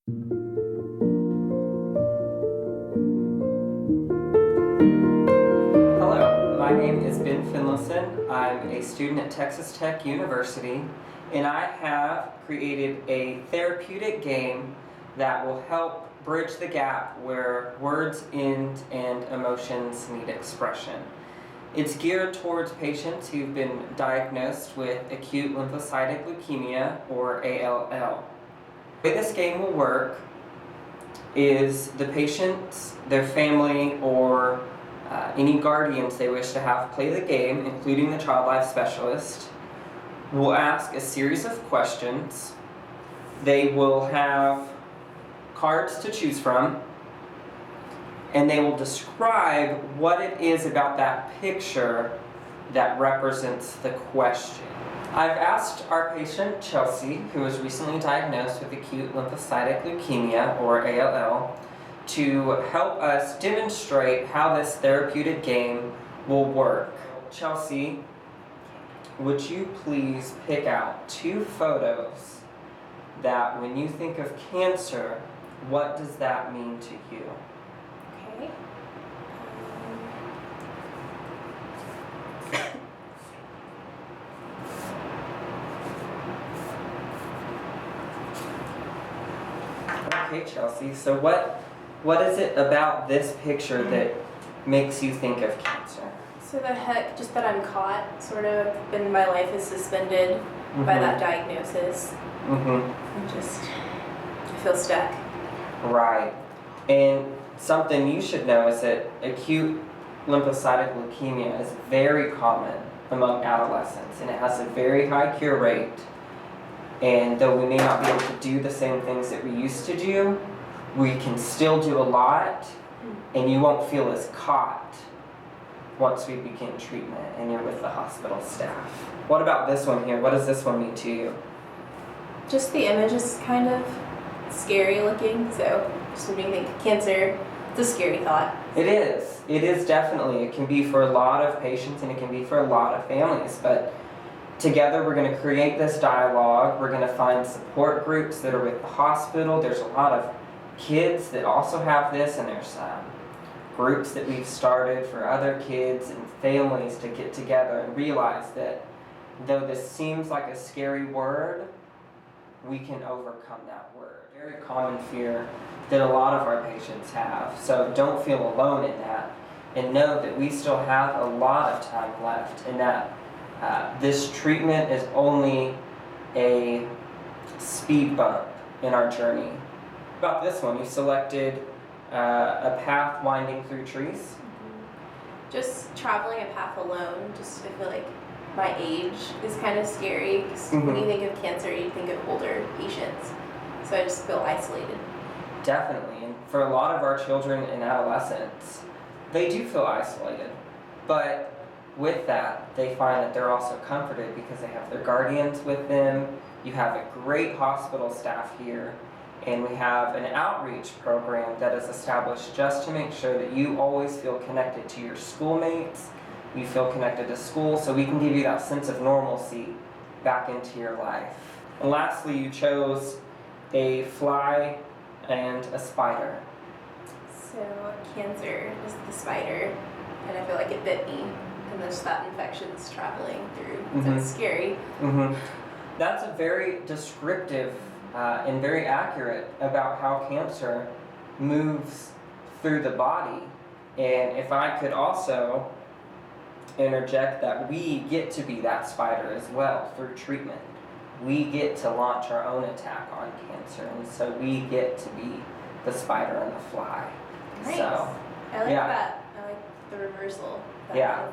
Hello, my name is Finlayson. I'm a student at Texas Tech University, and I have created a therapeutic game that will help bridge the gap where words end and emotions need expression. It's geared towards patients who've been diagnosed with acute lymphocytic leukemia, or ALL. The way this game will work is the patients, their family, or any guardians they wish to have play the game, including the child life specialist, will ask a series of questions. They will have cards to choose from, and they will describe what it is about that picture that represents the question. I've asked our patient, Chelsea, who was recently diagnosed with acute lymphocytic leukemia, or ALL, to help us demonstrate how this therapeutic game will work. Chelsea, would you please pick out 2 photos that, when you think of cancer, what does that mean to you? Okay. Okay, Chelsea, so what is it about this picture that makes you think of cancer? So the heck, just that I'm caught, sort of, and my life is suspended by that diagnosis. I feel stuck. Right. And something you should know is that acute lymphocytic leukemia is very common among adolescents, and it has a very high cure rate. And though we may not be able to do the same things that we used to do, we can still do a lot, and you won't feel as caught once we begin treatment and you're with the hospital staff. What about this one here? What does this one mean to you? Just the image is kind of scary looking, so just when you think cancer, it's a scary thought. It is. It is definitely. It can be for a lot of patients and it can be for a lot of families, but together we're going to create this dialogue. We're going to find support groups that are with the hospital. There's a lot of kids that also have this, and there's groups that we've started for other kids and families to get together and realize that though this seems like a scary word, we can overcome that word. Very common fear that a lot of our patients have. So don't feel alone in that, and know that we still have a lot of time left, and that this treatment is only a speed bump in our journey. About this one, you selected a path winding through trees. Just traveling a path alone, just I feel like my age is kind of scary, because when you think of cancer, you think of older patients. So I just feel isolated. Definitely, and for a lot of our children and adolescents, they do feel isolated. But with that, they find that they're also comforted because they have their guardians with them. You have a great hospital staff here, and we have an outreach program that is established just to make sure that you always feel connected to your schoolmates, you feel connected to school, so we can give you that sense of normalcy back into your life. And lastly, you chose a fly and a spider. So cancer is the spider, and I feel like it bit me, and there's that infection's traveling through, so it's scary. That's a very descriptive and very accurate about how cancer moves through the body. And if I could also interject that we get to be that spider as well through treatment. We get to launch our own attack on cancer, and so we get to be the spider and the fly. Nice. So, I like that. I like the reversal. Yeah.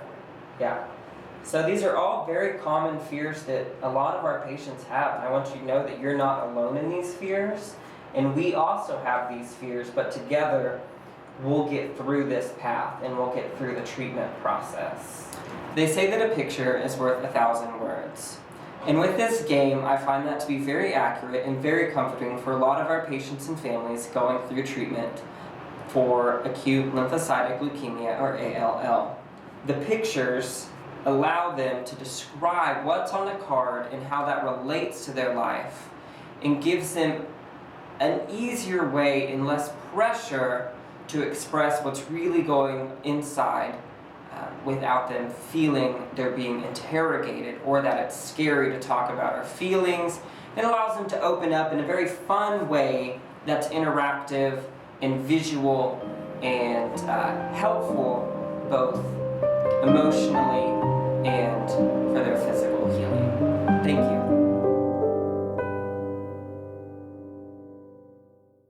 So these are all very common fears that a lot of our patients have, and I want you to know that you're not alone in these fears, and we also have these fears, but together we'll get through this path and we'll get through the treatment process. They say that a picture is worth 1,000 words. And with this game, I find that to be very accurate and very comforting for a lot of our patients and families going through treatment for acute lymphocytic leukemia, or ALL. The pictures allow them to describe what's on the card and how that relates to their life, and gives them an easier way and less pressure to express what's really going inside without them feeling they're being interrogated or that it's scary to talk about our feelings. It allows them to open up in a very fun way that's interactive and visual and helpful both emotionally